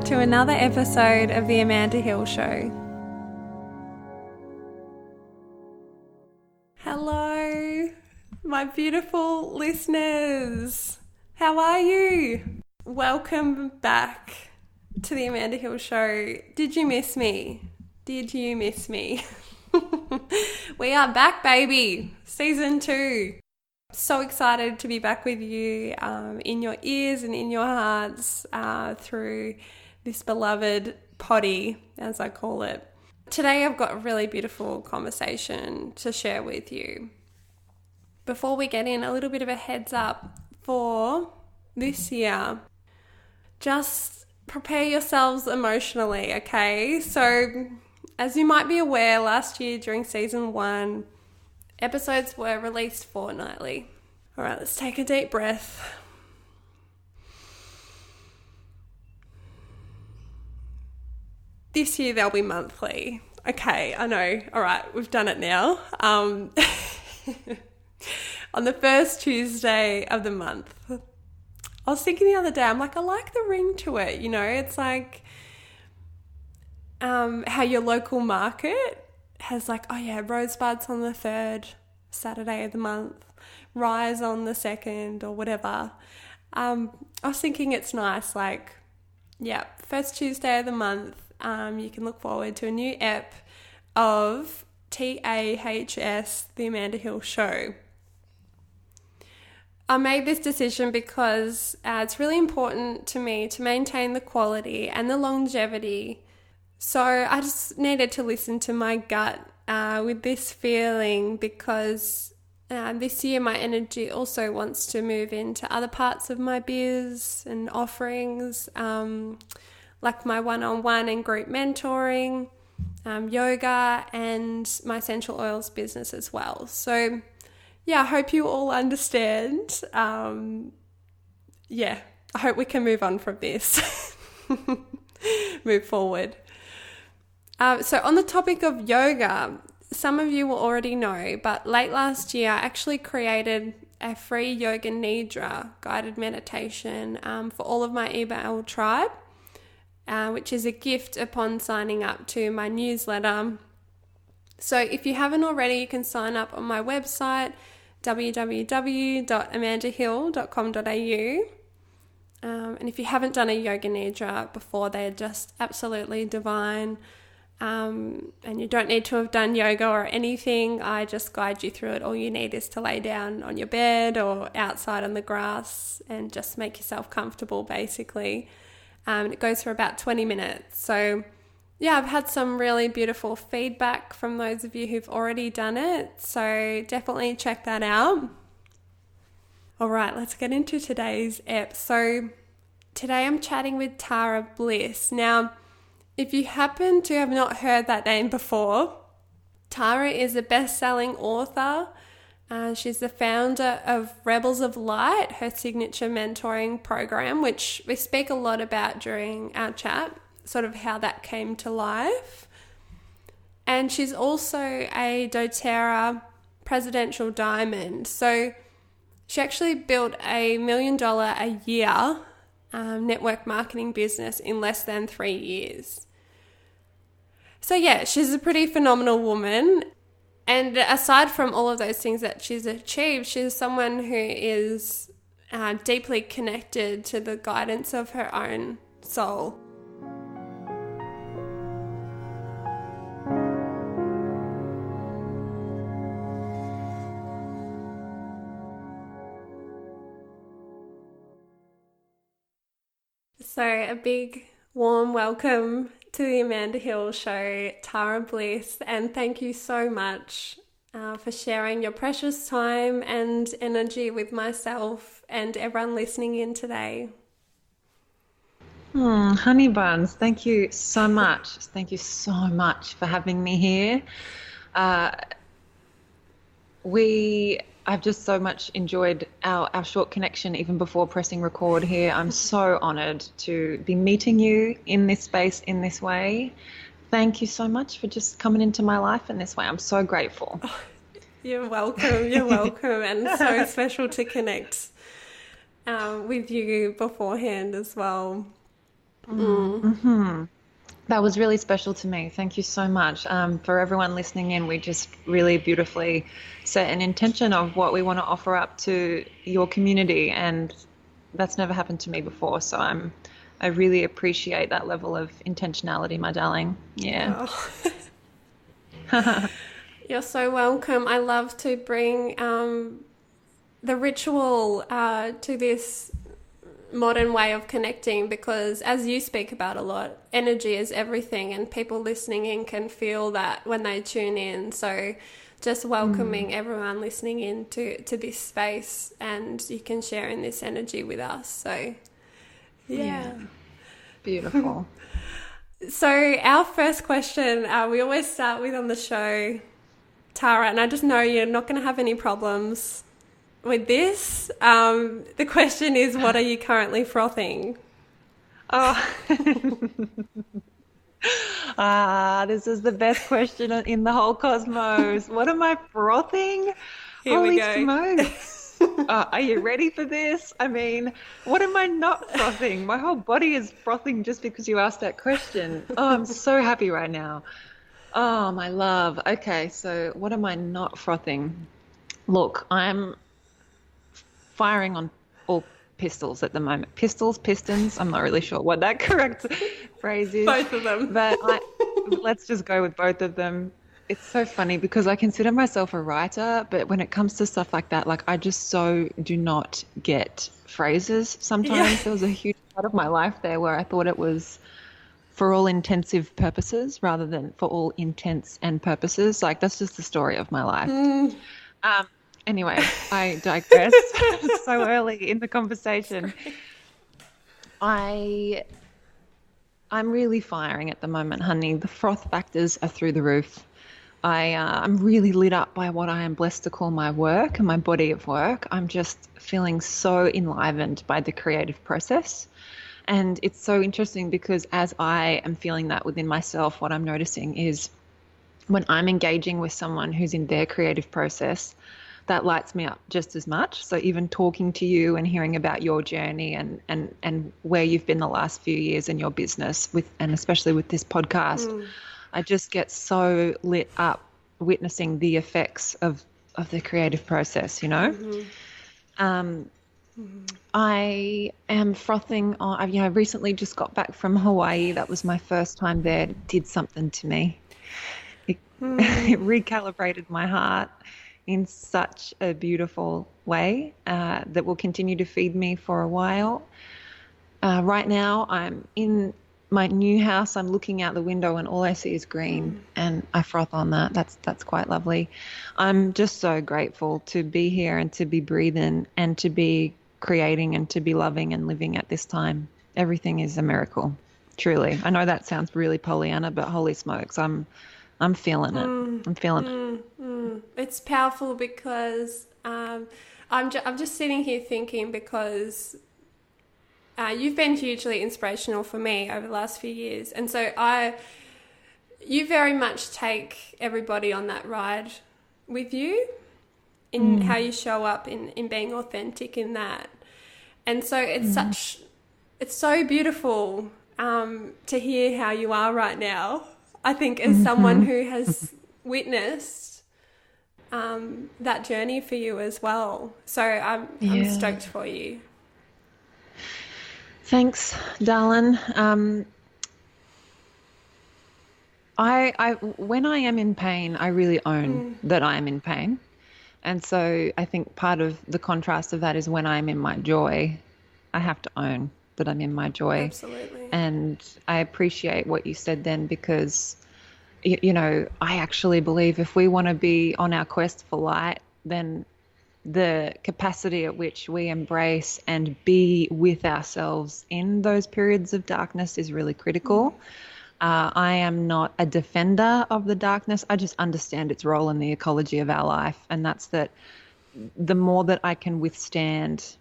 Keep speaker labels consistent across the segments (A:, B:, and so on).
A: to another episode of The Amanda Hill Show. Hello, my beautiful listeners. How are you? Welcome back to The Amanda Hill Show. Did you miss me? Did you miss me? We are back, baby. Season 2. So excited to be back with you in your ears and in your hearts through this beloved potty, as I call it. Today I've got a really beautiful conversation to share with you. Before we get in, a little bit of a heads up for this year. Just prepare yourselves emotionally, okay? So, as you might be aware, last year during season 1, episodes were released fortnightly. All right, let's take a deep breath. This year they'll be monthly. Okay, I know. All right, we've done it now. On the first Tuesday of the month. I was thinking the other day, I'm like, I like the ring to it, you know? It's like how your local market has like, oh yeah, Rosebuds on the 3rd Saturday of the month, Rise on the 2nd or whatever. I was thinking it's nice, like, yeah, first Tuesday of the month, you can look forward to a new ep of TAHS, The Amanda Hill Show. I made this decision because it's really important to me to maintain the quality and the longevity. So I just needed to listen to my gut with this feeling because this year my energy also wants to move into other parts of my biz and offerings, like my one-on-one and group mentoring, yoga, and my essential oils business as well. So yeah, I hope you all understand. I hope we can move on from this. Move forward. So on the topic of yoga, some of you will already know, but late last year I actually created a free yoga nidra guided meditation for all of my email tribe, which is a gift upon signing up to my newsletter. So if you haven't already, you can sign up on my website, www.amandahill.com.au. And if you haven't done a yoga nidra before, they're just absolutely divine. And you don't need to have done yoga or anything. I just guide you through it. All you need is to lay down on your bed or outside on the grass and just make yourself comfortable, basically. It goes for about 20 minutes. So yeah, I've had some really beautiful feedback from those of you who've already done it. So definitely check that out. All right, let's get into today's ep. So today I'm chatting with doTERRA Bliss. Now, if you happen to have not heard that name before, doTERRA is a best-selling author. She's the founder of Rebels of Light, her signature mentoring program, which we speak a lot about during our chat, sort of how that came to life. And she's also a doTERRA presidential diamond. So she actually built $1 million a year network marketing business in less than 3 years. So yeah, she's a pretty phenomenal woman. And aside from all of those things that she's achieved, she's someone who is deeply connected to the guidance of her own soul. So a big warm welcome to the Amanda Hill Show, doTERRA Bliss, and thank you so much for sharing your precious time and energy with myself and everyone listening in today.
B: Honey buns, thank you so much. Thank you so much for having me here. I've just so much enjoyed our short connection even before pressing record here. I'm so honoured to be meeting you in this space in this way. Thank you so much for just coming into my life in this way. I'm so grateful.
A: Oh, you're welcome. You're welcome. And so special to connect with you beforehand as well.
B: Mm-hmm. That was really special to me. Thank you so much. For everyone listening in, we just really beautifully set an intention of what we want to offer up to your community, and that's never happened to me before. So I really appreciate that level of intentionality, my darling. Yeah.
A: Oh. You're so welcome. I love to bring the ritual to this modern way of connecting, because as you speak about a lot, energy is everything, and people listening in can feel that when they tune in. So just welcoming everyone listening in to this space, and you can share in this energy with us. So yeah.
B: Beautiful.
A: So our first question, we always start with on the show, Tara, and I just know you're not going to have any problems with this. The question is, what are you currently frothing?
B: Oh, this is the best question in the whole cosmos. What am I frothing?
A: Here
B: Holy
A: we go.
B: smokes. Are you ready for this? I mean, what am I not frothing? My whole body is frothing just because you asked that question. Oh, I'm so happy right now. Oh, my love. Okay, so what am I not frothing? Look, I'm firing on all pistols at the moment. Pistols, pistons, I'm not really sure what that correct phrase is.
A: Both of them.
B: But let's just go with both of them. It's so funny because I consider myself a writer, but when it comes to stuff like that, like I just so do not get phrases sometimes.
A: Yeah.
B: There was a huge part of my life there where I thought it was for all intensive purposes rather than for all intents and purposes. Like that's just the story of my life. Anyway, I digress. So early in the conversation. I'm really firing at the moment, honey. The froth factors are through the roof. I'm really lit up by what I am blessed to call my work and my body of work. I'm just feeling so enlivened by the creative process. And it's so interesting because as I am feeling that within myself, what I'm noticing is when I'm engaging with someone who's in their creative process, that lights me up just as much. So even talking to you and hearing about your journey and where you've been the last few years in your business and especially with this podcast, I just get so lit up witnessing the effects of the creative process, you know? I am frothing on, I recently just got back from Hawaii. That was my first time there. It did something to me. It recalibrated my heart in such a beautiful way that will continue to feed me for a while. Right now, I'm in my new house. I'm looking out the window and all I see is green, and I froth on that. That's quite lovely. I'm just so grateful to be here and to be breathing and to be creating and to be loving and living at this time. Everything is a miracle, truly. I know that sounds really Pollyanna, but holy smokes, I'm feeling it. I'm feeling it.
A: It's powerful because I'm just sitting here thinking because you've been hugely inspirational for me over the last few years, and so you very much take everybody on that ride with you in how you show up in being authentic in that, and so it's so beautiful to hear how you are right now. I think as someone who has witnessed that journey for you as well. So I'm stoked for you.
B: Thanks, darling. I when I am in pain, I really own that I am in pain. And so I think part of the contrast of that is when I'm in my joy, I have to own that I'm in my joy.
A: Absolutely.
B: And I appreciate what you said then because, you know, I actually believe if we want to be on our quest for light, then the capacity at which we embrace and be with ourselves in those periods of darkness is really critical. I am not a defender of the darkness. I just understand its role in the ecology of our life. And that's that the more that I can withstand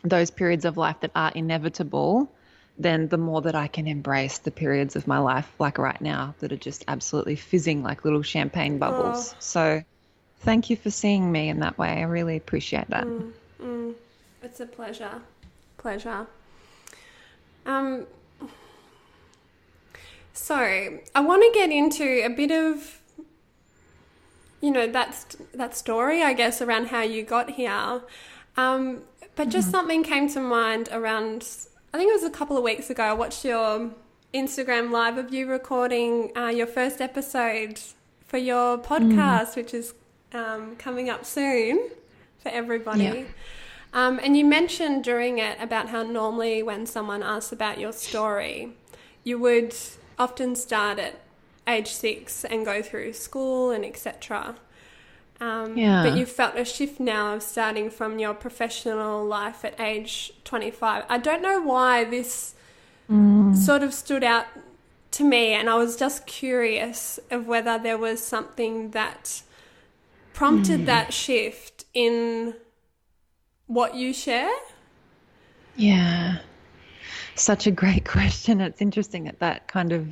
B: those periods of life that are inevitable, then the more that I can embrace the periods of my life, like right now, that are just absolutely fizzing like little champagne bubbles. So thank you for seeing me in that way. I really appreciate that.
A: It's a pleasure. So I want to get into a bit of, that story, I guess, around how you got here. But just something came to mind around, I think it was a couple of weeks ago, I watched your Instagram live of you recording your first episode for your podcast, which is coming up soon for everybody.
B: Yeah.
A: And you mentioned during it about how normally when someone asks about your story, you would often start at age 6 and go through school and etc. But you've felt a shift now of starting from your professional life at age 25. I don't know why this sort of stood out to me, and I was just curious of whether there was something that prompted that shift in what you share.
B: Yeah. Such a great question. It's interesting that kind of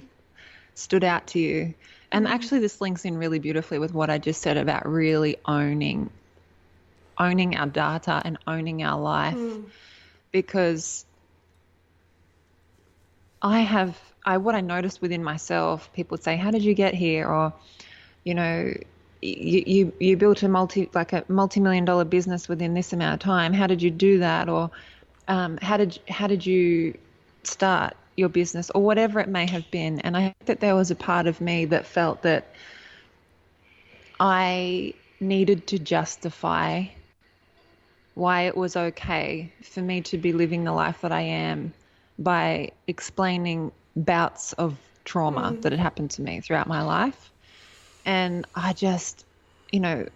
B: stood out to you. And actually this links in really beautifully with what I just said about really owning our data and owning our life. Because what I noticed within myself, people would say, how did you get here? Or, you built a multi-million-dollar business within this amount of time. How did you do that? Or how did you start your business, or whatever it may have been? And I think that there was a part of me that felt that I needed to justify why it was okay for me to be living the life that I am by explaining bouts of trauma that had happened to me throughout my life. And I just,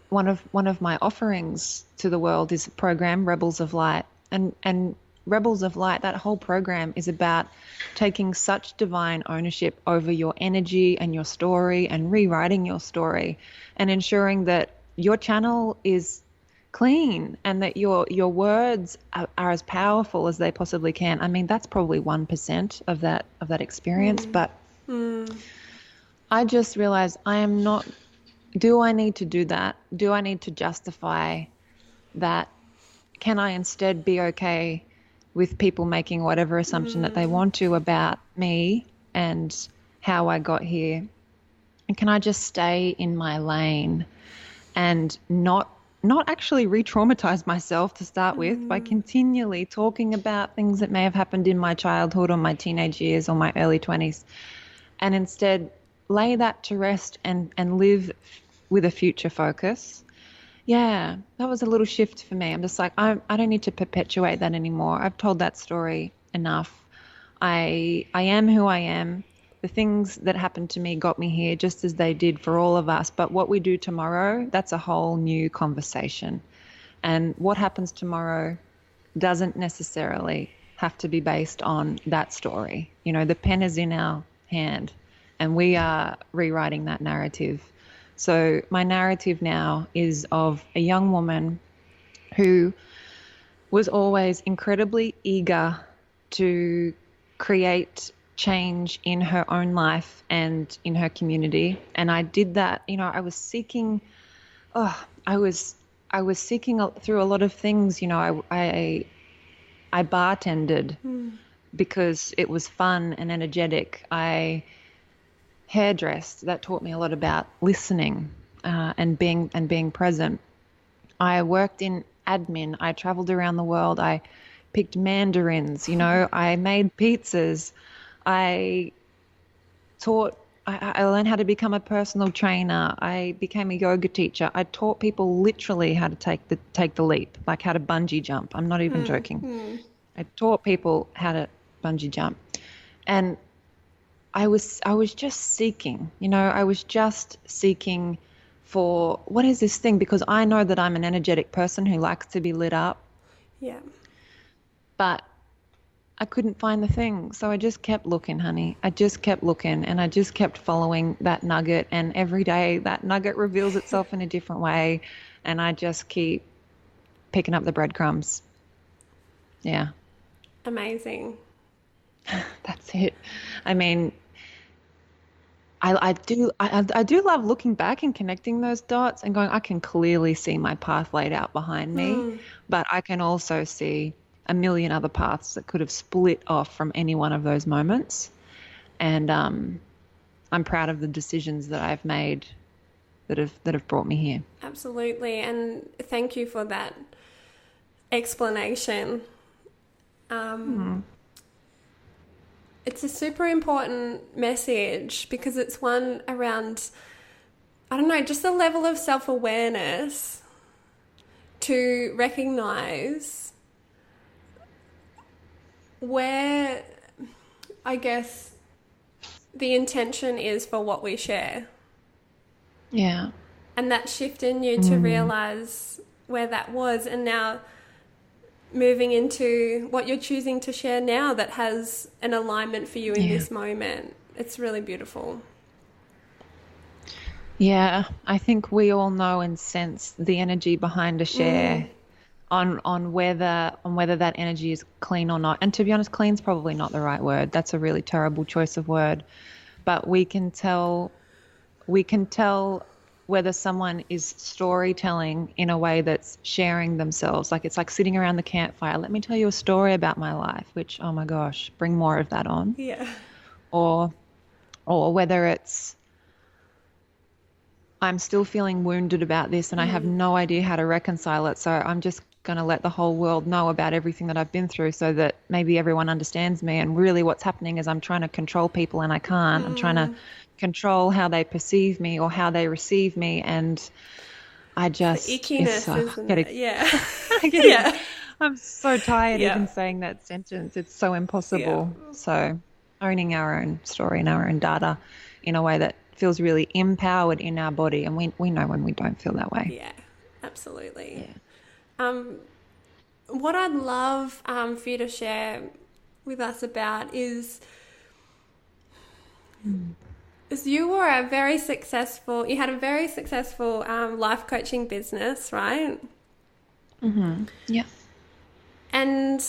B: one of my offerings to the world is a program, Rebels of Light. And Rebels of Light, that whole program is about taking such divine ownership over your energy and your story and rewriting your story and ensuring that your channel is clean and that your words are as powerful as they possibly can. I mean, that's probably 1% of that experience, but I just realized do I need to do that? Do I need to justify that? Can I instead be okay with people making whatever assumption that they want to about me and how I got here? And can I just stay in my lane and not actually re-traumatize myself to start with by continually talking about things that may have happened in my childhood or my teenage years or my early 20s, and instead lay that to rest and live with a future focus? Yeah, that was a little shift for me. I'm just like, I don't need to perpetuate that anymore. I've told that story enough. I am who I am. The things that happened to me got me here just as they did for all of us. But what we do tomorrow, that's a whole new conversation. And what happens tomorrow doesn't necessarily have to be based on that story. The pen is in our hand and we are rewriting that narrative. So my narrative now is of a young woman who was always incredibly eager to create change in her own life and in her community. And I did that, I was seeking, I was seeking through a lot of things. I bartended because it was fun and energetic. I hairdressed. That taught me a lot about listening and being present. I worked in admin. I traveled around the world. I picked mandarins. I made pizzas. I learned how to become a personal trainer. I became a yoga teacher. I taught people literally how to take the leap, like how to bungee jump. I'm not even joking. I taught people how to bungee jump. And I was just seeking, I was just seeking for what is this thing? Because I know that I'm an energetic person who likes to be lit up.
A: Yeah.
B: But I couldn't find the thing. So I just kept looking, honey. I just kept looking and I just kept following that nugget. And every day that nugget reveals itself in a different way. And I just keep picking up the breadcrumbs. Yeah.
A: Amazing.
B: That's it. I mean, I do love looking back and connecting those dots and going, I can clearly see my path laid out behind me, but I can also see a million other paths that could have split off from any one of those moments. And I'm proud of the decisions that I've made that have brought me here.
A: Absolutely. And thank you for that explanation. It's a super important message because it's one around, I don't know, just the level of self-awareness to recognize where, I guess, the intention is for what we share.
B: Yeah.
A: And that shift in you to realize where that was, and now moving into what you're choosing to share now that has an alignment for you in this moment. It's really beautiful.
B: Yeah, I think we all know and sense the energy behind a share on whether that energy is clean or not. And to be honest, clean's probably not the right word. That's a really terrible choice of word. But we can tell whether someone is storytelling in a way that's sharing themselves. Like it's like sitting around the campfire. Let me tell you a story about my life, which, oh my gosh, bring more of that on.
A: Yeah.
B: Or whether it's, I'm still feeling wounded about this and I have no idea how to reconcile it. So I'm just going to let the whole world know about everything that I've been through so that maybe everyone understands me. And really what's happening is I'm trying to control people and I can't. I'm trying to control how they perceive me or how they receive me. And I just,
A: the ickiness, isn't it? Yeah.
B: I'm so tired even saying that sentence. It's so impossible. Yeah. So owning our own story and our own data in a way that feels really empowered in our body, and we know when we don't feel that way.
A: Yeah, absolutely. Yeah. What I'd love for you to share with us about is you had a very successful life coaching business, right?
B: Yeah.
A: And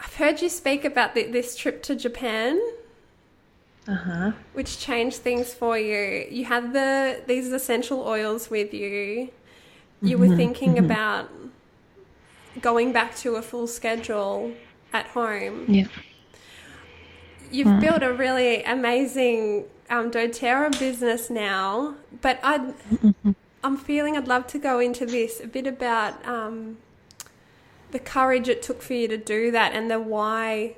A: I've heard you speak about this trip to Japan. Which changed things for you. You had these essential oils with you. You were thinking about going back to a full schedule at home.
B: Yeah.
A: You've built a really amazing doTERRA business now, but I'm feeling I'd love to go into this a bit about the courage it took for you to do that and the why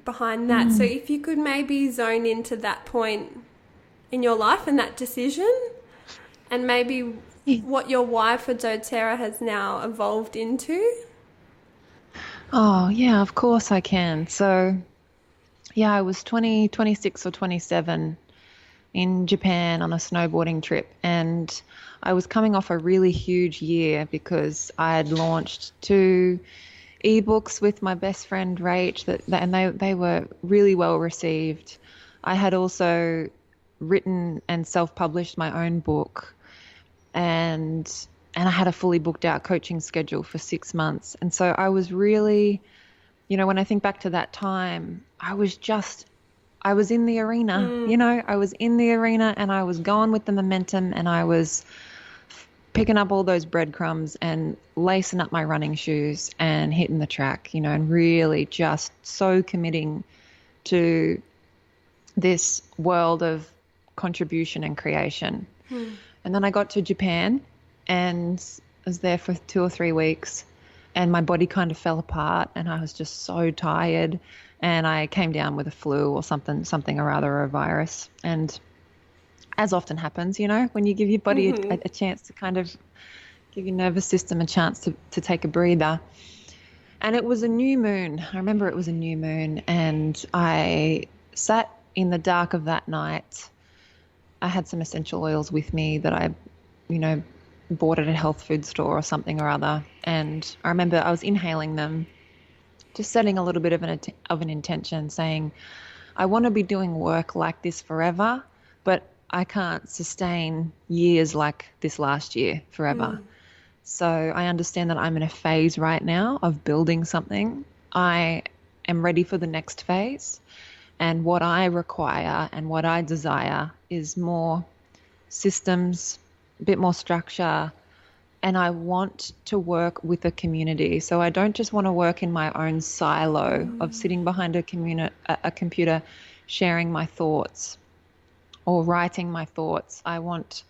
A: behind that. So if you could maybe zone into that point in your life and that decision, and maybe what your why for doTERRA has now evolved into.
B: Oh, yeah, of course I can. So, yeah, I was 26 or 27 in Japan on a snowboarding trip, and I was coming off a really huge year because I had launched 2 ebooks with my best friend Rach, and they were really well received. I had also written and self-published my own book, and I had a fully booked out coaching schedule for 6 months. And so I was really, when I think back to that time, I was in the arena, I was in the arena and I was going with the momentum, and I was picking up all those breadcrumbs and lacing up my running shoes and hitting the track, and really just so committing to this world of contribution and creation. And then I got to Japan and was there for 2 or 3 weeks, and my body kind of fell apart and I was just so tired, and I came down with a flu or something or other, or a virus. And as often happens, when you give your body a chance to kind of give your nervous system a chance to take a breather. And it was a new moon. I remember it was a new moon, and I sat in the dark of that night. I had some essential oils with me that I, bought at a health food store or something or other. And I remember I was inhaling them, just setting a little bit of an intention, saying, I want to be doing work like this forever, but I can't sustain years like this last year forever. So I understand that I'm in a phase right now of building something. I am ready for the next phase. And what I require and what I desire is more systems, a bit more structure. And I want to work with a community. So I don't just want to work in my own silo of sitting behind a computer, sharing my thoughts. or writing my thoughts. I want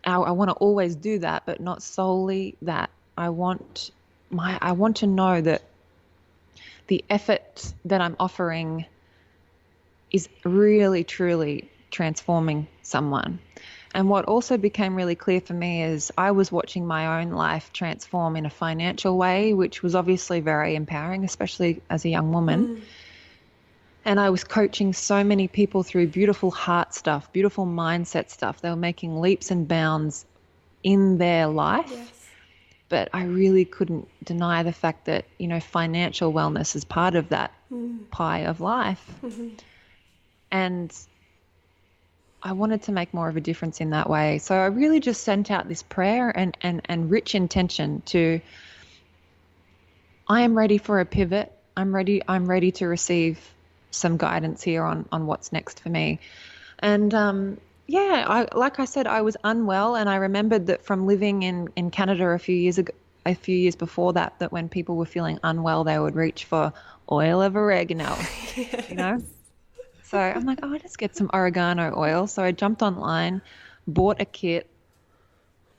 B: to always do that, but not solely that. I want to know that the effort that I'm offering is really, truly transforming someone. And what also became really clear for me is I was watching my own life transform in a financial way, which was obviously very empowering, especially as a young woman. And I was coaching so many people through beautiful heart stuff, beautiful mindset stuff. They were making leaps and bounds in their life.
A: Yes.
B: But I really couldn't deny the fact that, financial wellness is part of that pie of life. And I wanted to make more of a difference in that way. So I really just sent out this prayer and rich intention to, I am ready for a pivot. I'm ready to receive some guidance here on what's next for me. And like I said, I was unwell, and I remembered that from living in Canada a few years before that when people were feeling unwell, they would reach for oil of oregano, So I'm like, let's get some oregano oil. So I jumped online, bought a kit,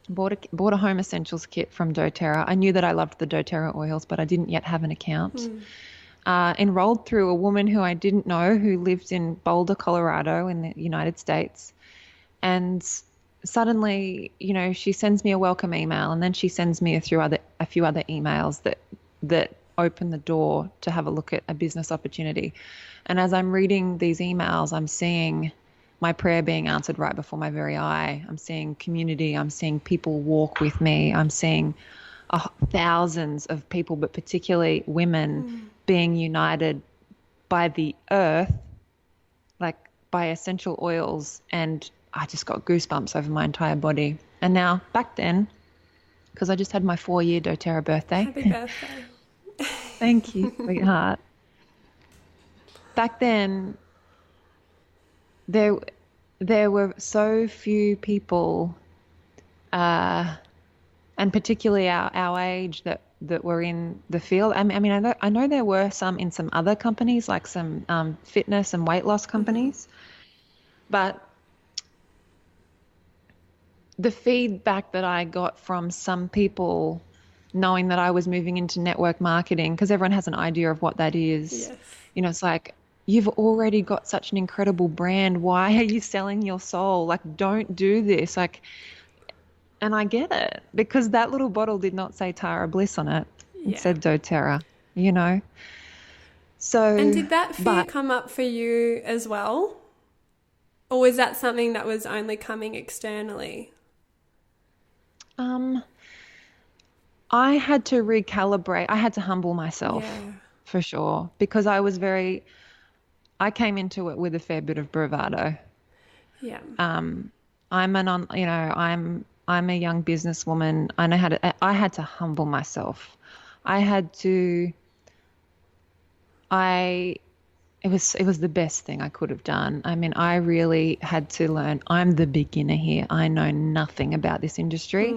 B: bought a home essentials kit from doTERRA. I knew that I loved the doTERRA oils, but I didn't yet have an account. Enrolled through a woman who I didn't know, who lives in Boulder, Colorado in the United States. And suddenly, she sends me a welcome email, and then she sends me a few other emails that open the door to have a look at a business opportunity. And as I'm reading these emails, I'm seeing my prayer being answered right before my very eye. I'm seeing community. I'm seeing people walk with me. I'm seeing thousands of people, but particularly women, being united by the earth, like by essential oils. And I just got goosebumps over my entire body. And now, back then, because I just had my 4-year doTERRA birthday.
A: Happy birthday.
B: Thank you, sweetheart. Back then, there were so few people, and particularly our age, that were in the field. I mean, I know there were some in some other companies, like some fitness and weight loss companies, but the feedback that I got from some people, knowing that I was moving into network marketing, because everyone has an idea of what that is.
A: Yes.
B: It's like, you've already got such an incredible brand. Why are you selling your soul? Like, don't do this. Like, and I get it, because that little bottle did not say Tara Bliss on it. It said doTERRA, So.
A: And did that fear come up for you as well? Or was that something that was only coming externally?
B: I had to recalibrate. I had to humble myself, for sure, because I came into it with a fair bit of bravado.
A: Yeah.
B: I'm a young businesswoman. I had to humble myself. It was the best thing I could have done. I mean, I really had to learn. I'm the beginner here. I know nothing about this industry.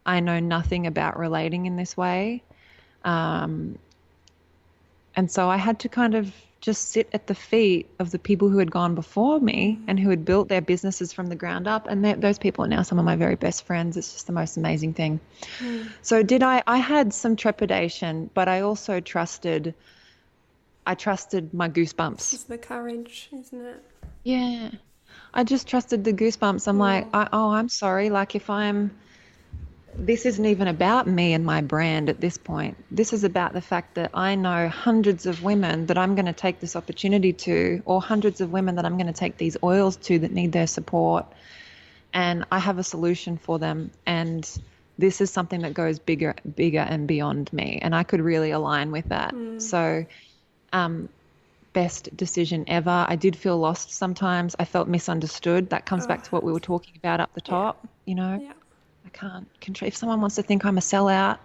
B: I know nothing about relating in this way. And so I had to kind of just sit at the feet of the people who had gone before me and who had built their businesses from the ground up. And those people are now some of my very best friends. It's just the most amazing thing. So I had some trepidation, but I also trusted my goosebumps.
A: It's the courage, isn't it?
B: Yeah. I just trusted the goosebumps. I'm like, I'm sorry. Like, this isn't even about me and my brand at this point. This is about the fact that I know hundreds of women that I'm going to take this opportunity to, or hundreds of women that I'm going to take these oils to that need their support. And I have a solution for them. And this is something that goes bigger and beyond me. And I could really align with that. So, best decision ever. I did feel lost sometimes. I felt misunderstood. That comes back to what we were talking about up the top,
A: Yeah.
B: I can't control. If someone wants to think I'm a sellout,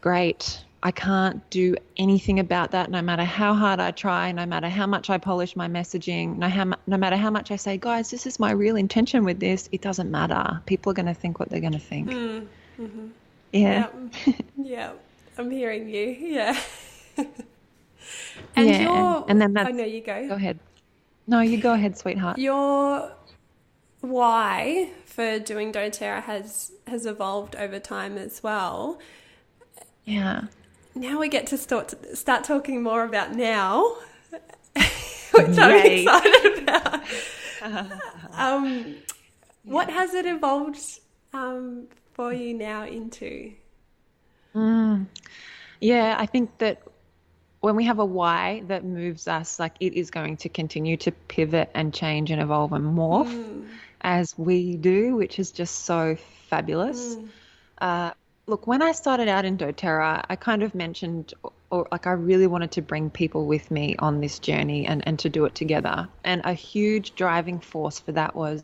B: great. I can't do anything about that, no matter how hard I try, no matter how much I polish my messaging, no matter how much I say, guys, this is my real intention with this. It doesn't matter. People are going to think what they're going to think. Yeah.
A: Yeah. I'm hearing you. Yeah.
B: And then
A: I know you go.
B: Go ahead. No, you go ahead, sweetheart.
A: Your why for doing doTERRA has evolved over time as well.
B: Yeah.
A: Now we get to start talking more about now, which I'm
B: Yay.
A: excited about. What has it evolved for you now into?
B: Yeah, I think that when we have a why that moves us, like it is going to continue to pivot and change and evolve and morph as we do, which is just so fabulous. Look, when I started out in doTERRA, I kind of mentioned, or like I really wanted to bring people with me on this journey and to do it together. And a huge driving force for that was,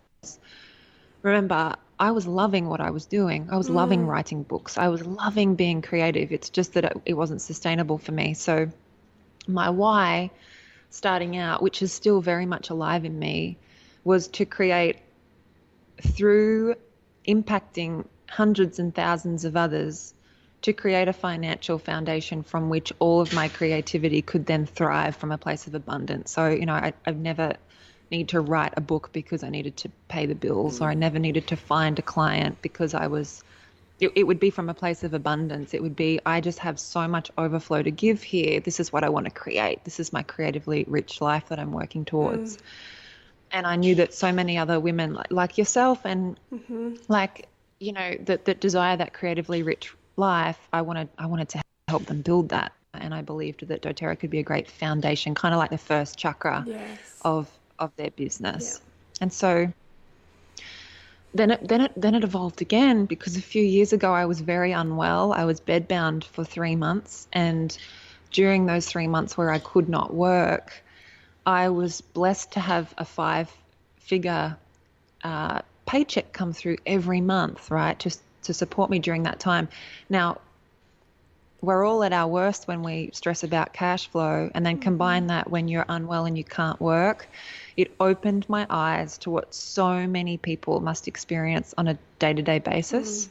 B: remember, I was loving what I was doing. I was loving writing books. I was loving being creative. It's just that it wasn't sustainable for me. So my why starting out, which is still very much alive in me, was to create, through impacting hundreds and thousands of others, to create a financial foundation from which all of my creativity could then thrive from a place of abundance. So, I've never need to write a book because I needed to pay the bills, or I never needed to find a client because it would be from a place of abundance. It would be, I just have so much overflow to give here. This is what I want to create. This is my creatively rich life that I'm working towards. And I knew that so many other women like yourself and that desire that creatively rich life, I wanted to help them build that. And I believed that doTERRA could be a great foundation, kind of like the first chakra of their business. Yeah. And so then it evolved again, because a few years ago I was very unwell. I was bedbound for 3 months, and during those 3 months where I could not work, I was blessed to have a 5-figure paycheck come through every month, right, just to support me during that time. Now, we're all at our worst when we stress about cash flow, and then combine that when you're unwell and you can't work. It opened my eyes to what so many people must experience on a day-to-day basis.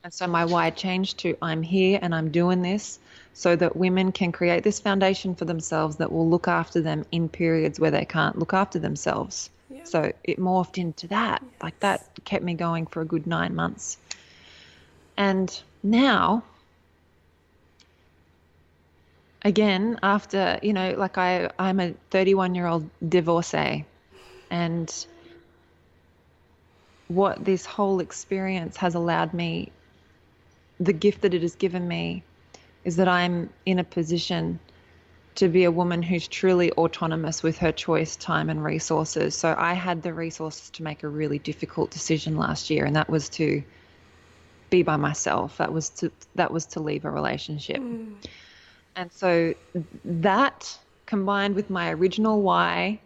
B: And so my why changed to, I'm here and I'm doing this so that women can create this foundation for themselves that will look after them in periods where they can't look after themselves. Yeah. So it morphed into that. Yes. Like that kept me going for a good 9 months. And now, again, after, I'm a 31-year-old divorcee, and what this whole experience has allowed me, the gift that it has given me, is that I'm in a position to be a woman who's truly autonomous with her choice, time, and resources. So I had the resources to make a really difficult decision last year, and that was to be by myself. That was to leave a relationship. And so that, combined with my original why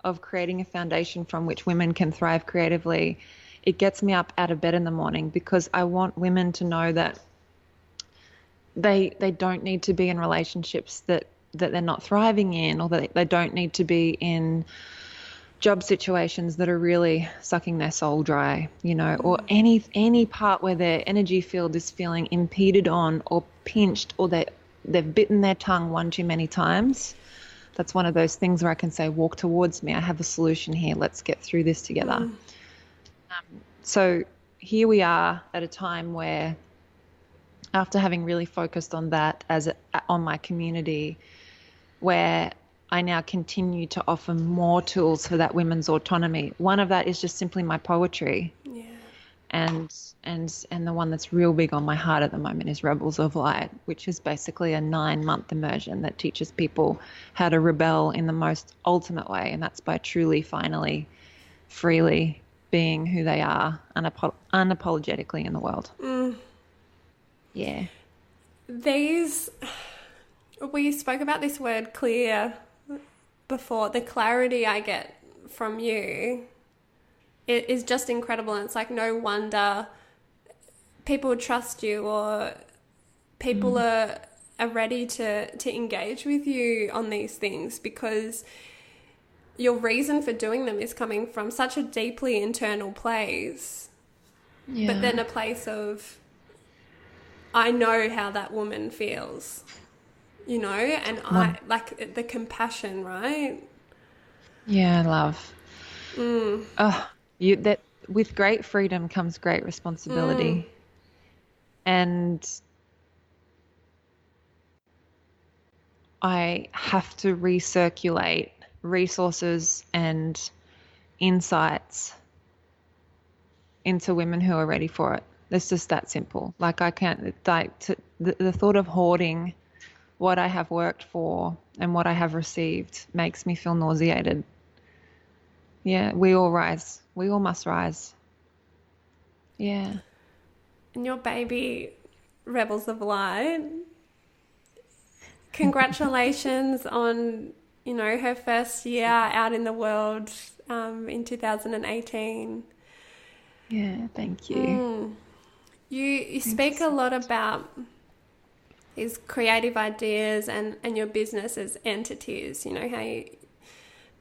B: of creating a foundation from which women can thrive creatively, it gets me up out of bed in the morning, because I want women to know that they don't need to be in relationships that they're not thriving in, or that they don't need to be in job situations that are really sucking their soul dry, or any part where their energy field is feeling impeded on or pinched, or they've bitten their tongue one too many times. That's one of those things where I can say, walk towards me. I have a solution here. Let's get through this together. So here we are at a time where, after having really focused on that on my community, where I now continue to offer more tools for that women's autonomy. One of that is just simply my poetry. Yeah. And the one that's real big on my heart at the moment is Rebels of Light, which is basically a 9-month immersion that teaches people how to rebel in the most ultimate way. And that's by truly, finally, freely being who they are, unapologetically in the world. Yeah.
A: We spoke about this word clear before. The clarity I get from you, it is just incredible. And it's like, no wonder people trust you, or people are ready to engage with you on these things, because your reason for doing them is coming from such a deeply internal place. Yeah. But then a place of, I know how that woman feels, and I like the compassion, right?
B: Yeah, love.
A: Mm,
B: Oh, you that with great freedom comes great
A: mm,
B: responsibility. And I have to recirculate resources and insights into women who are ready for it. It's just that simple. Like I can't the thought of hoarding what I have worked for and what I have received makes me feel nauseated. Yeah, we all rise. We all must rise. Yeah.
A: and your baby, Rebels of Light, congratulations on, her first year out in the world in 2018.
B: Yeah, thank you.
A: Mm. You
B: Thank you
A: speak a
B: so
A: lot
B: much.
A: about these creative ideas and your business as entities, how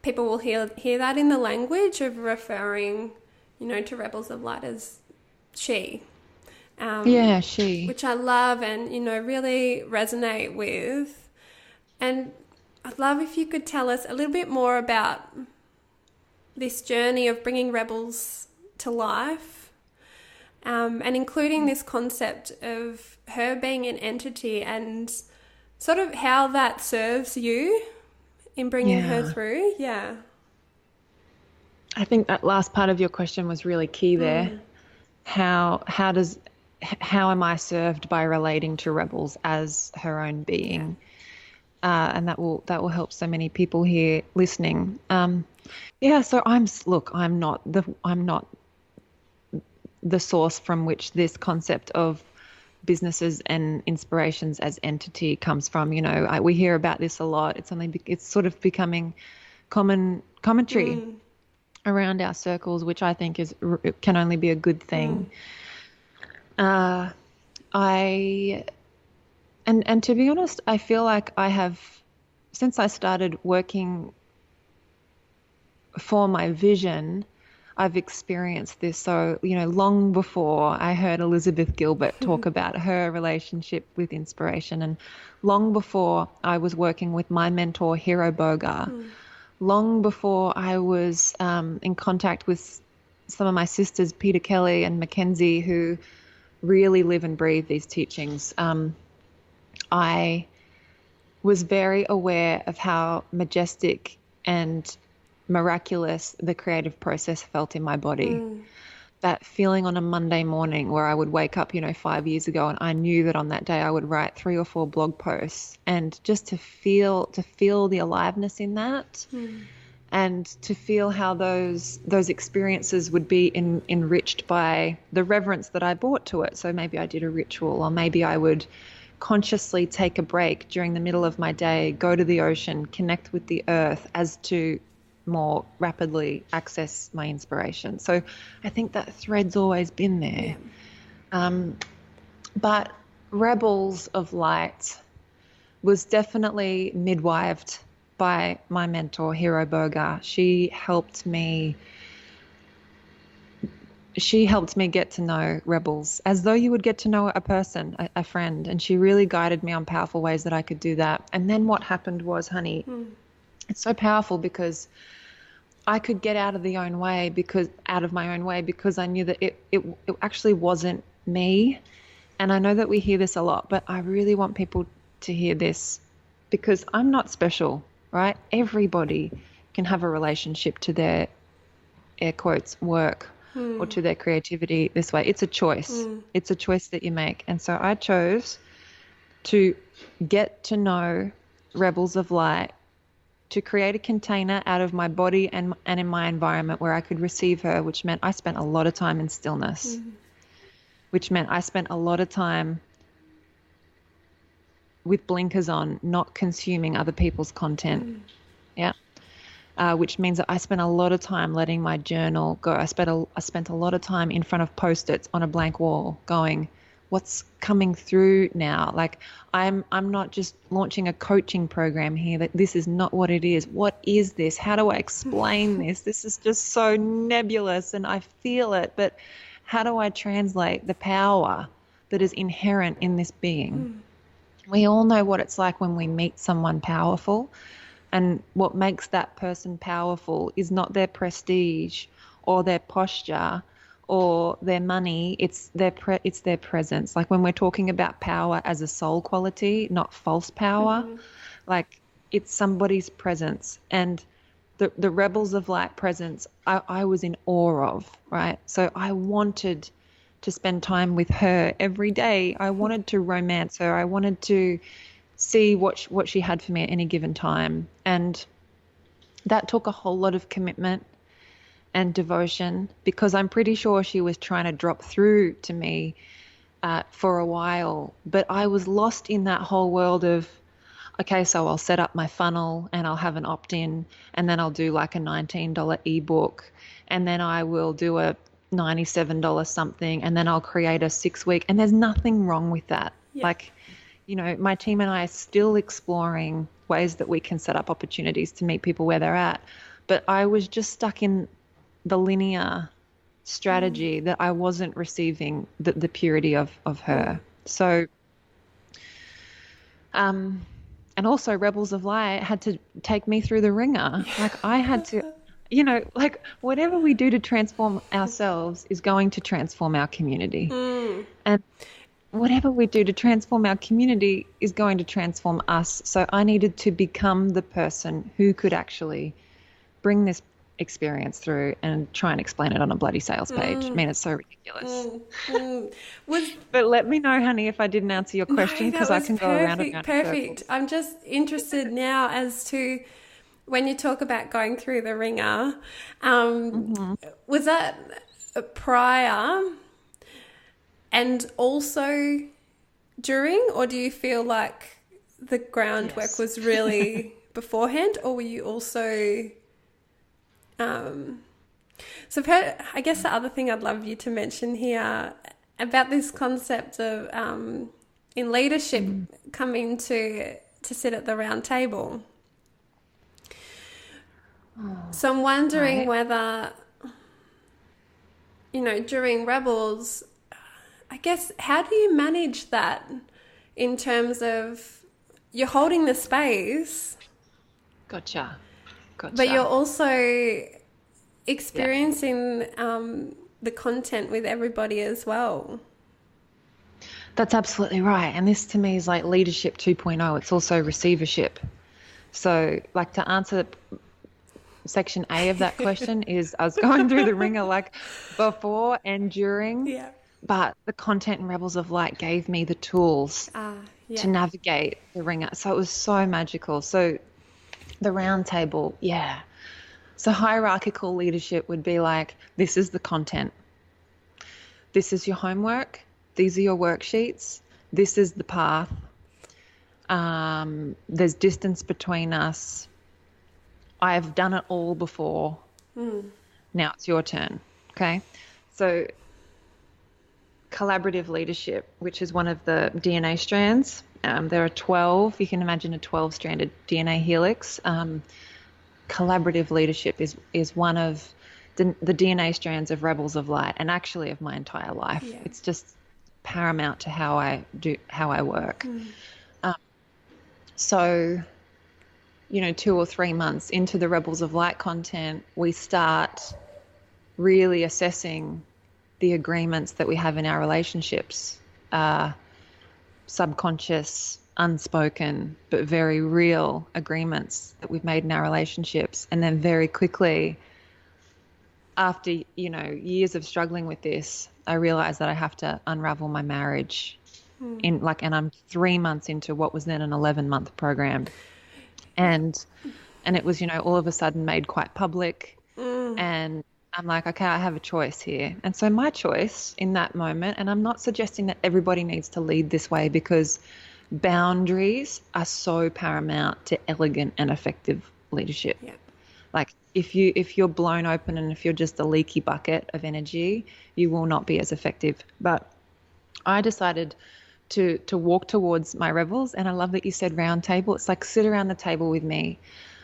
A: people will hear that in the language of referring, to Rebels of Light as she,
B: Yeah, she.
A: which I love and, really resonate with. And I'd love if you could tell us a little bit more about this journey of bringing Rebels to life, and including this concept of her being an entity and sort of how that serves you in bringing her
B: Yeah.
A: through. Yeah.
B: I think that last part of your question was really key there.
A: Mm.
B: How am I served by relating to Rebels as her own
A: Yeah.
B: being? And that will help so many people here listening. Yeah, so I'm not the source from which this concept of businesses and inspirations as entity comes from. We hear about this a lot. It's sort of becoming common commentary
A: Mm.
B: around our circles, which I think can only be a good
A: Mm.
B: thing. Uh, I and to be honest, I feel like I have, since I started working for my vision, I've experienced this. So, long before I heard Elizabeth Gilbert talk about her relationship with inspiration, and long before I was working with my mentor, Hero Boga,
A: Mm.
B: long before I was in contact with some of my sisters, Peter Kelly and Mackenzie, who really live and breathe these teachings, I was very aware of how majestic and miraculous the creative process felt in my body.
A: Mm.
B: That feeling on a Monday morning where I would wake up, 5 years ago, and I knew that on that day I would write 3 or 4 blog posts, and just to feel the aliveness in that,
A: Mm.
B: and to feel how those experiences would be enriched by the reverence that I brought to it. So maybe I did a ritual, or maybe I would consciously take a break during the middle of my day, go to the ocean, connect with the earth, as to more rapidly access my inspiration. So I think that thread's always been there.
A: Yeah.
B: But Rebels of Light was definitely midwifed by my mentor, Hero Boga. She helped me get to know Rebels as though you would get to know a person, a friend. And she really guided me on powerful ways that I could do that. And then what happened was, honey,
A: Mm.
B: it's so powerful because I could get out of my own way because I knew that it actually wasn't me. And I know that we hear this a lot, but I really want people to hear this because I'm not special, right? Everybody can have a relationship to their, air quotes, work or
A: Mm.
B: to their creativity this way. It's a choice.
A: Mm.
B: It's a choice that you make. And so I chose to get to know Rebels of Light, to create a container out of my body and in my environment where I could receive her, which meant I spent a lot of time in stillness, which meant I spent a lot of time with blinkers on, not consuming other people's content. Yeah. Which means that I spent a lot of time letting my journal go. I spent a lot of time in front of post-its on a blank wall going, what's coming through now? Like I'm not just launching a coaching program here. That this is not what it is. What is this? How do I explain this? This is just so nebulous and I feel it, but how do I translate the power that is inherent in this being? We all know what it's like when we meet someone powerful And what makes that person powerful is not their prestige or their posture or their money. It's their presence. Like when we're talking about power as a soul quality, not false power, like it's somebody's presence. And the Rebels of Light presence, I was in awe of, right? So I wanted to spend time with her every day. I wanted to romance her. I wanted to see what she had for me at any given time. And that took a whole lot of commitment and devotion, because I'm pretty sure she was trying to drop through to me for a while. But I was lost in that whole world of, okay, so I'll set up my funnel and I'll have an opt-in, and then I'll do like a $19 ebook, and then I will do a $97 something, and then I'll create a 6-week. And there's nothing wrong with that. Yeah. Like, you know, my team and I are still exploring ways that we can set up opportunities to meet people where they're at. But I was just stuck in the linear strategy that I wasn't receiving the purity of her. So, and also Rebels of Light had to take me through the ringer. Like I had to, you know, like whatever we do to transform ourselves is going to transform our community. And whatever we do to transform our community is going to transform us. So I needed to become the person who could actually bring this experience through and try and explain it on a bloody sales page. I mean, it's so ridiculous. But let me know, honey, if I didn't answer your question, because I can go around and around.
A: Perfect. I'm just interested now as to when you talk about going through the ringer, was that prior and also during, or do you feel like the groundwork was really beforehand, or were you also so I guess the other thing I'd love you to mention here about this concept of in leadership coming to sit at the round table. So I'm wondering whether, you know, during Rebels, I guess, how do you manage that in terms of you're holding the space?
B: Gotcha.
A: But you're also experiencing the content with everybody as well.
B: That's absolutely right. And this to me is like leadership 2.0. It's also receivership. So like to answer section A of that question is I was going through the ringer like before and during. Yeah. But the content in Rebels of Light gave me the tools to navigate the ringer. So it was so magical. So the round table, So hierarchical leadership would be like, this is the content. This is your homework. These are your worksheets. This is the path. There's distance between us. I've done it all before. Now it's your turn. Okay. So collaborative leadership, which is one of the DNA strands. There are 12. You can imagine a 12-stranded DNA helix. Collaborative leadership is one of the DNA strands of Rebels of Light, and actually of my entire life. Yeah. It's just paramount to how I work. So, 2 or 3 months into the Rebels of Light content, we start really assessing the agreements that we have in our relationships, subconscious, unspoken, but very real agreements that we've made in our relationships. And then very quickly, after, years of struggling with this, I realized that I have to unravel my marriage and I'm 3 months into what was then an 11-month program. And it was, all of a sudden made quite public. And I'm like, okay, I have a choice here. And so my choice in that moment, and I'm not suggesting that everybody needs to lead this way, because boundaries are so paramount to elegant and effective leadership. Yeah. Like if you're blown open and if you're just a leaky bucket of energy, you will not be as effective. But I decided to walk towards my rebels, and I love that you said round table. It's like, sit around the table with me.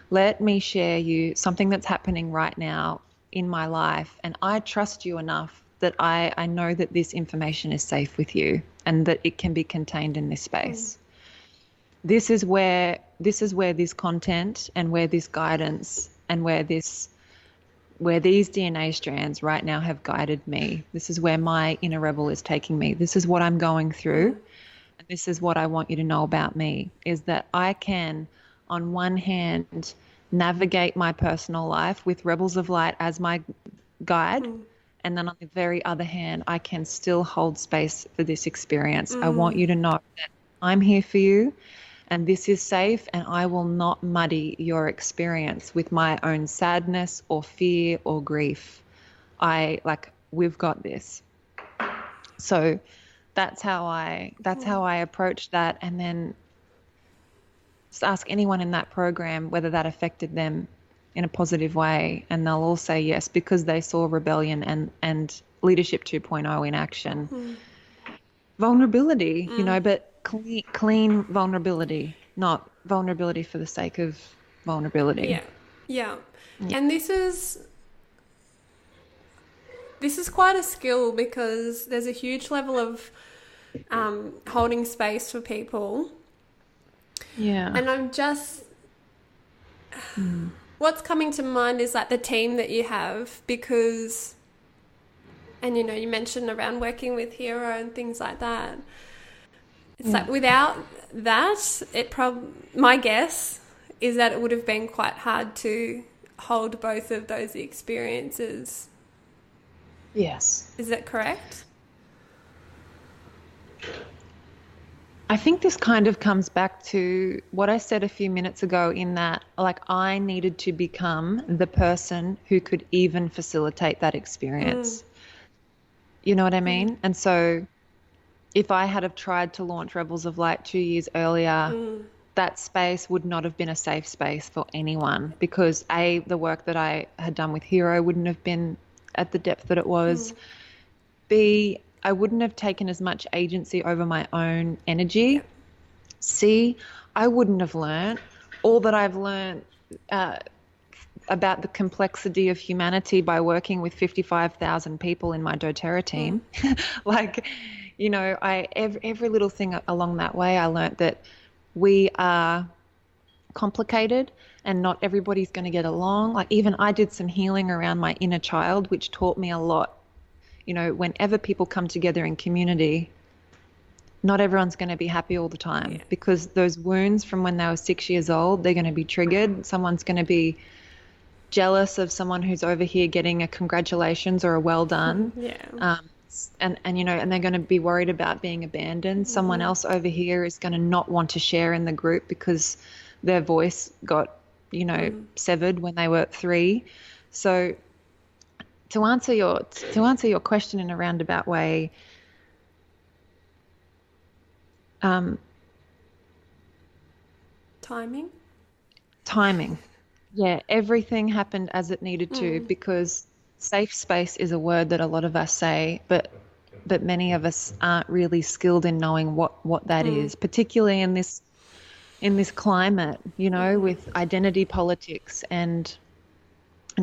B: Let me share you something that's happening right now in my life, and I trust you enough that I know that this information is safe with you and that it can be contained in this space. this content and where this guidance and where these DNA strands right now have guided me. This is where my inner rebel is taking me. This is what I'm going through. And this is what I want you to know about me, is that I can, on one hand, navigate my personal life with Rebels of Light as my guide. And then on the very other hand, I can still hold space for this experience. I want you to know that I'm here for you and this is safe, and I will not muddy your experience with my own sadness or fear or grief. We've got this. So that's how I approached that. And then just ask anyone in that program whether that affected them in a positive way, and they'll all say yes, because they saw rebellion and leadership 2.0 in action. Vulnerability, but clean vulnerability, not vulnerability for the sake of vulnerability.
A: Yeah. And this is quite a skill, because there's a huge level of holding space for people.
B: Yeah.
A: And I'm just what's coming to mind is like the team that you have, because, and you mentioned around working with Hero and things like that. It's like without that, my guess is that it would have been quite hard to hold both of those experiences.
B: Yes.
A: Is that correct?
B: I think this kind of comes back to what I said a few minutes ago, in that I needed to become the person who could even facilitate that experience. You know what I mean? And so if I had have tried to launch Rebels of Light 2 years earlier, that space would not have been a safe space for anyone, because A, the work that I had done with Hero wouldn't have been at the depth that it was. B, I wouldn't have taken as much agency over my own energy. C, I wouldn't have learned all that I've learned about the complexity of humanity by working with 55,000 people in my doTERRA team. Every little thing along that way, I learned that we are complicated and not everybody's going to get along. Even I did some healing around my inner child, which taught me a lot. Whenever people come together in community, not everyone's going to be happy all the time, because those wounds from when they were 6 years old, they're going to be triggered. Someone's going to be jealous of someone who's over here getting a congratulations or a well done. And they're going to be worried about being abandoned. Someone else over here is going to not want to share in the group because their voice got, severed when they were 3. So to answer your question in a roundabout way,
A: timing.
B: Yeah, everything happened as it needed to, because safe space is a word that a lot of us say, but many of us aren't really skilled in knowing what that is, particularly in this climate, with identity politics and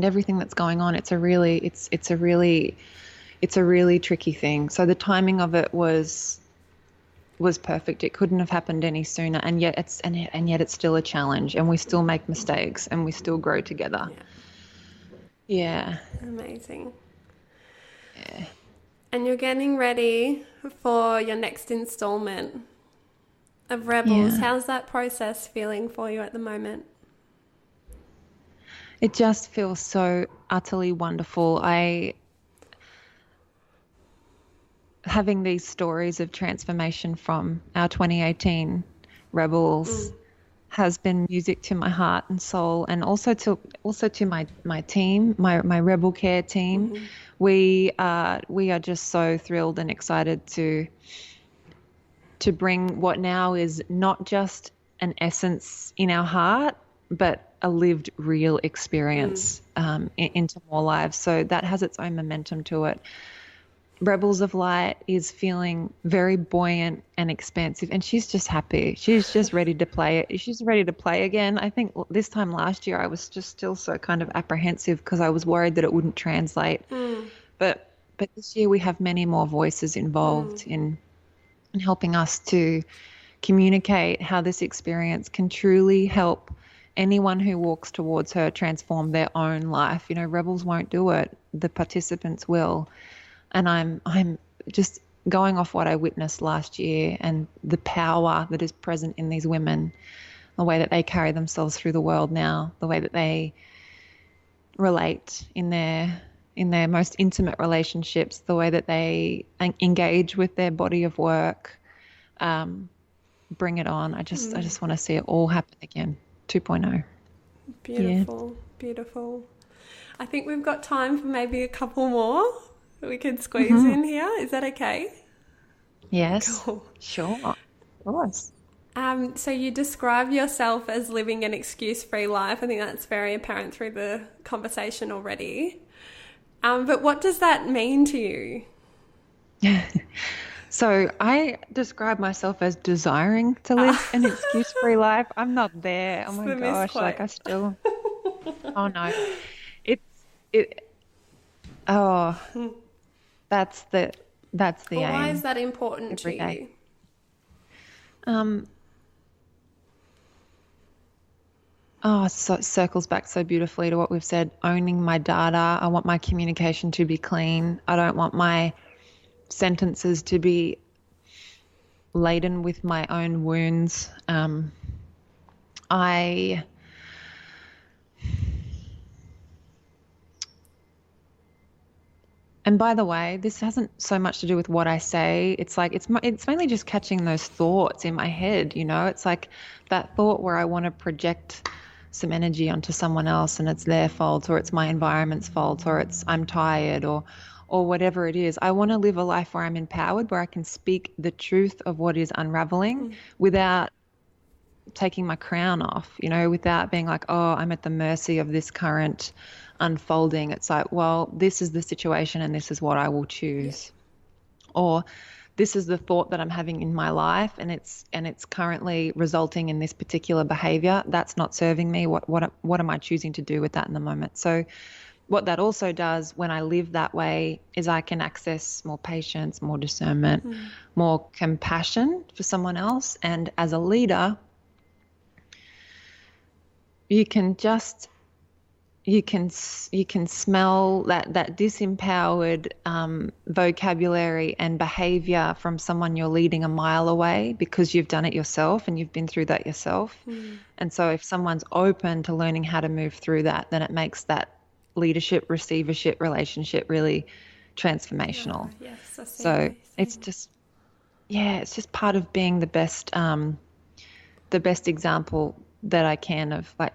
B: everything that's going on. It's a really tricky thing. So the timing of it was perfect. It couldn't have happened any sooner, and yet it's still a challenge, and we still make mistakes, and we still grow together. Yeah.
A: Amazing.
B: Yeah.
A: And you're getting ready for your next installment of Rebels.
B: Yeah.
A: How's that process feeling for you at the moment?
B: It just feels so utterly wonderful. Having these stories of transformation from our 2018 Rebels has been music to my heart and soul, and also to my team, my Rebel Care team. We are just so thrilled and excited to bring what now is not just an essence in our heart, but a lived real experience into more lives. So that has its own momentum to it. Rebels of Light is feeling very buoyant and expansive, and she's just happy. She's just ready to play it. She's ready to play again. I think this time last year I was just still so kind of apprehensive because I was worried that it wouldn't translate. But this year we have many more voices involved in helping us to communicate how this experience can truly help anyone who walks towards her transform their own life. You know, rebels won't do it. The participants will. And I'm just going off what I witnessed last year and the power that is present in these women, the way that they carry themselves through the world now, the way that they relate in their most intimate relationships, the way that they engage with their body of work. Bring it on. I just want to see it all happen again. 2.0.
A: Beautiful, beautiful. I think we've got time for maybe a couple more that we could squeeze in here. Is that okay?
B: Yes.
A: Cool.
B: Sure. Of course.
A: So you describe yourself as living an excuse-free life. I think that's very apparent through the conversation already. But what does that mean to you?
B: So I describe myself as desiring to live an excuse-free life. I'm not there. Oh my gosh,
A: misquote.
B: like I still. Oh no, that's the aim.
A: Why is that important to
B: day.
A: you?
B: So it circles back so beautifully to what we've said, owning my data. I want my communication to be clean. I don't want my sentences to be laden with my own wounds. And by the way, this hasn't so much to do with what I say. It's like it's mainly just catching those thoughts in my head, you know? It's like that thought where I want to project some energy onto someone else and it's their fault, or it's my environment's fault, or it's I'm tired, or whatever it is. I want to live a life where I'm empowered, where I can speak the truth of what is unraveling without taking my crown off, you know, without being like, oh, I'm at the mercy of this current unfolding. It's like, well, this is the situation and this is what I will choose. Or this is the thought that I'm having in my life and it's currently resulting in this particular behavior. That's not serving me. What am I choosing to do with that in the moment? So what that also does when I live that way is I can access more patience, more discernment, more compassion for someone else. And as a leader, you can smell that disempowered vocabulary and behavior from someone you're leading a mile away, because you've done it yourself and you've been through that yourself. And so if someone's open to learning how to move through that, then it makes that leadership receivership relationship really transformational.
A: Yes, I see
B: so it's just part of being the best example that I can of, like,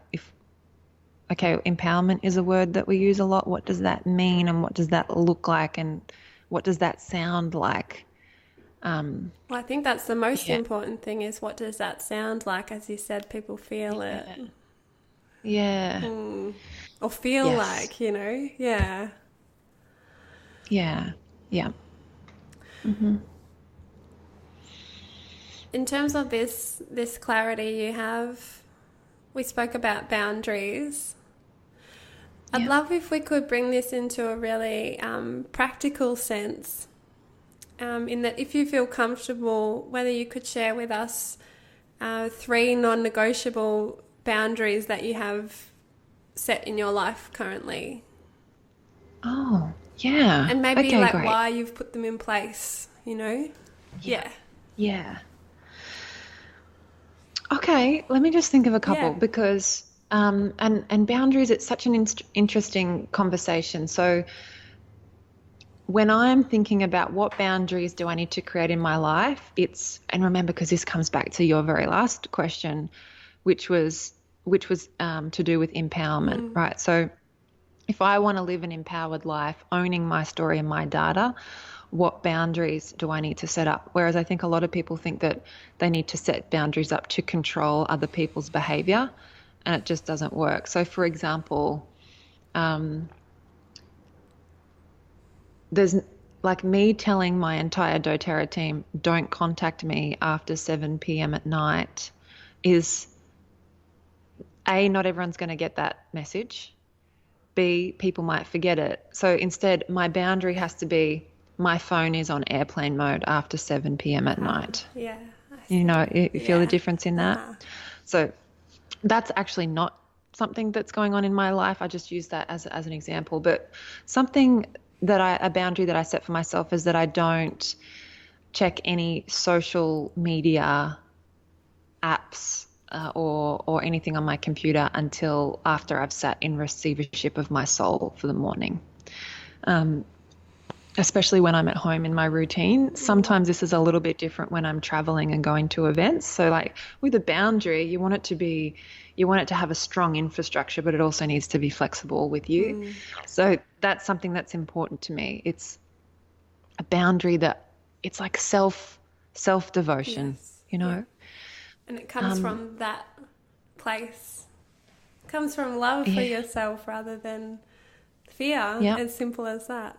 B: empowerment is a word that we use a lot. What does that mean, and what does that look like, and what does that sound like?
A: Well, I think that's the most important thing, is what does that sound like? As you said, people feel it.
B: Yeah.
A: Or feel like, you know. Yeah.
B: Yeah. Yeah.
A: In terms of this clarity you have, we spoke about boundaries. I'd love if we could bring this into a really practical sense, in that if you feel comfortable, whether you could share with us 3 non-negotiable boundaries that you have set in your life currently.
B: Oh, yeah.
A: And maybe
B: great.
A: why you've put them in place, you know?
B: Yeah. Okay, let me just think of a couple because and boundaries, it's such an interesting conversation. So when I'm thinking about what boundaries do I need to create in my life, and remember, because this comes back to your very last question, which was to do with empowerment, right? So if I want to live an empowered life, owning my story and my data, what boundaries do I need to set up? Whereas I think a lot of people think that they need to set boundaries up to control other people's behavior, and it just doesn't work. So for example, there's like me telling my entire doTERRA team, don't contact me after 7 p.m. at night, is A, not everyone's going to get that message. B, people might forget it. So instead, my boundary has to be, my phone is on airplane mode after 7 p.m. at night.
A: Yeah, I
B: You know, you feel the difference in that.
A: Uh-huh.
B: So that's actually not something that's going on in my life. I just use that as an example. But something a boundary that I set for myself is that I don't check any social media apps or anything on my computer until after I've sat in receivership of my soul for the morning. Especially when I'm at home in my routine. Sometimes this is a little bit different when I'm traveling and going to events. So like with a boundary, you want it to have a strong infrastructure, but it also needs to be flexible with you. So that's something that's important to me. It's a boundary that it's like self-devotion, you know?
A: Yeah. And it comes from that place. It comes from love for yourself rather than fear. As simple as that.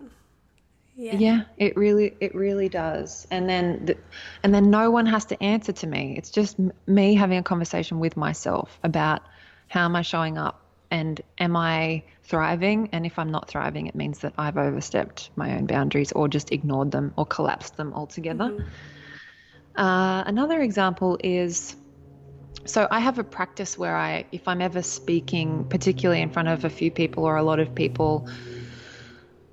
B: Yeah, it really does. And then no one has to answer to me. It's just me having a conversation with myself about how am I showing up and am I thriving? And if I'm not thriving, it means that I've overstepped my own boundaries or just ignored them or collapsed them altogether. Another example is, so I have a practice where if I'm ever speaking, particularly in front of a few people or a lot of people,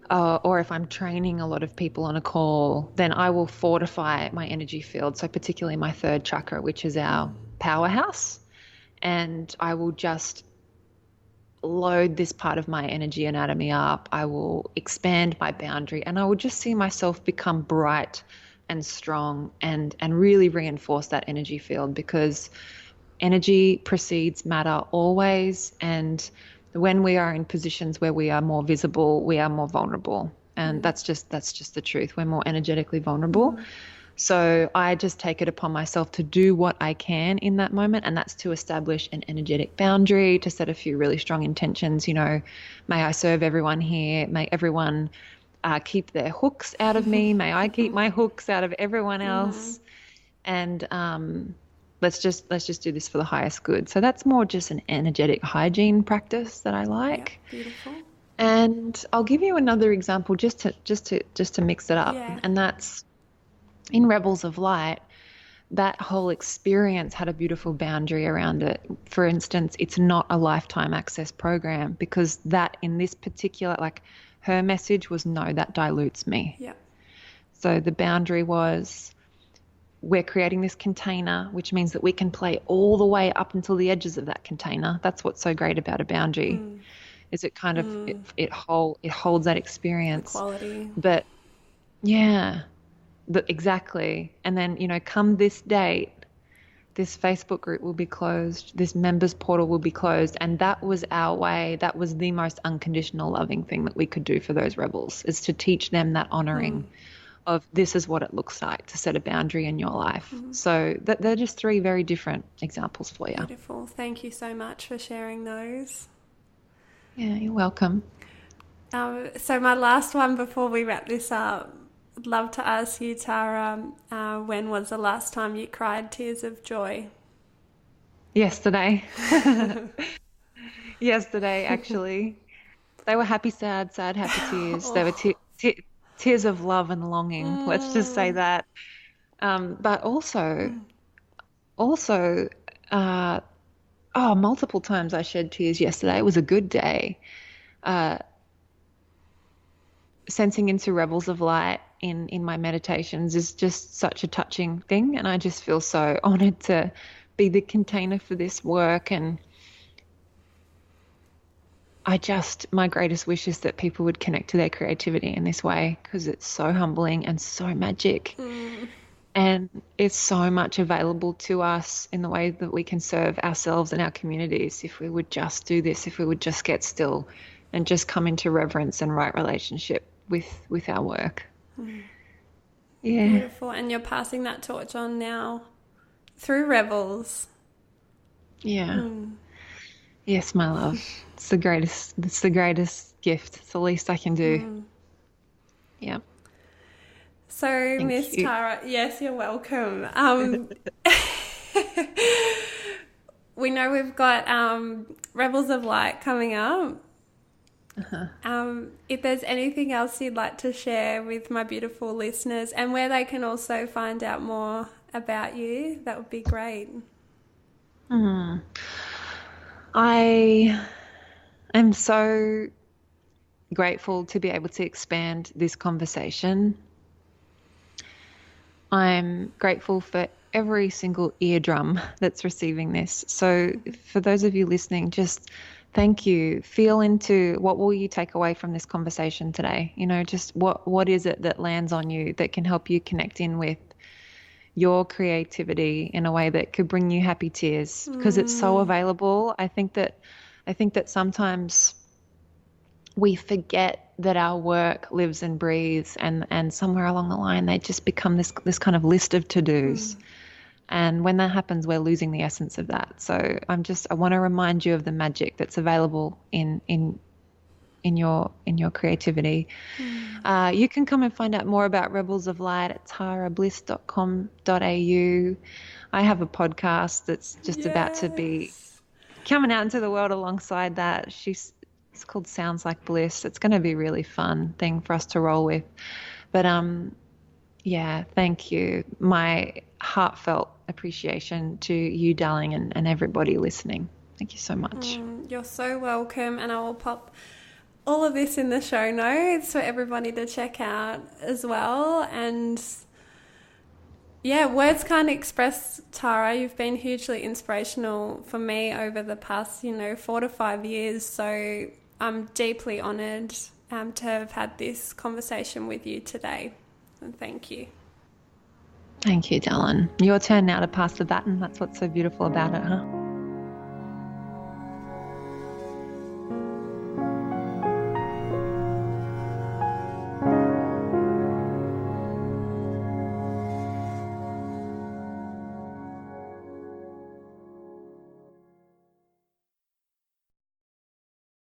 B: or if I'm training a lot of people on a call, then I will fortify my energy field. So particularly my third chakra, which is our powerhouse. And I will just load this part of my energy anatomy up. I will expand my boundary and I will just see myself become bright and strong and really reinforce that energy field, because energy precedes matter always. And when we are in positions where we are more visible, we are more vulnerable. And that's just the truth. We're more energetically vulnerable. So I just take it upon myself to do what I can in that moment. And that's to establish an energetic boundary, to set a few really strong intentions. You know, may I serve everyone here. May everyone keep their hooks out of me. May I keep my hooks out of everyone else. And let's just do this for the highest good. So that's more just an energetic hygiene practice that I like.
A: Yeah, beautiful.
B: And I'll give you another example just to mix it up.
A: Yeah.
B: And that's in Rebels of Light. That whole experience had a beautiful boundary around it. For instance, it's not a lifetime access program, because that in this particular, like her message was, no, that dilutes me.
A: Yeah.
B: So the boundary was, we're creating this container, which means that we can play all the way up until the edges of that container. That's what's so great about a boundary, is it kind of it holds that experience.
A: The quality.
B: But yeah, exactly. And then, you know, come this date, this Facebook group will be closed, this members portal will be closed. And that was our way. That was the most unconditional loving thing that we could do for those rebels, is to teach them that honoring of this is what it looks like to set a boundary in your life. So they're just three very different examples for you.
A: Beautiful. Thank you so much for sharing those.
B: Yeah, you're welcome.
A: So my last one before we wrap this up, I'd love to ask you, Tara, when was the last time you cried tears of joy?
B: Yesterday. Yesterday, actually. They were happy, sad, happy tears. They were tears of love and longing. Let's just say that. But also, multiple times I shed tears yesterday. It was a good day. Sensing into Rebels of Light in my meditations is just such a touching thing. And I just feel so honored to be the container for this work. And my greatest wish is that people would connect to their creativity in this way, because it's so humbling and so magic. And it's so much available to us in the way that we can serve ourselves and our communities if we would just do this, if we would just get still and just come into reverence and right relationship with our work. Yeah.
A: Beautiful. And you're passing that torch on now through Rebels.
B: Yeah. Yes, my love. It's the greatest gift. It's the least I can do. Yeah.
A: So, Miss Tara, yes, you're welcome. We know we've got Rebels of Light coming up. If there's anything else you'd like to share with my beautiful listeners, and where they can also find out more about you, that would be great.
B: I am so grateful to be able to expand this conversation. I'm grateful for every single eardrum that's receiving this. So for those of you listening, just thank you. Feel into what will you take away from this conversation today? You know, just what is it that lands on you that can help you connect in with your creativity in a way that could bring you happy tears, because it's so available. I think that sometimes we forget that our work lives and breathes, and somewhere along the line they just become this kind of list of to-dos. And when that happens, we're losing the essence of that. So I want to remind you of the magic that's available in your creativity. You can come and find out more about Rebels of Light at tarabliss.com.au. I have a podcast that's just about to be coming out into the world alongside that. It's called Sounds Like Bliss. It's going to be a really fun thing for us to roll with. But yeah, thank you. My heartfelt appreciation to you, darling, and everybody listening. Thank you so much.
A: You're so welcome, and I will pop all of this in the show notes for everybody to check out as well. And yeah, words can't express, Tara. You've been hugely inspirational for me over the past, 4 to 5 years. So I'm deeply honoured to have had this conversation with you today. And thank you.
B: Thank you, Dylan. Your turn now to pass the baton. That's what's so beautiful about it, huh?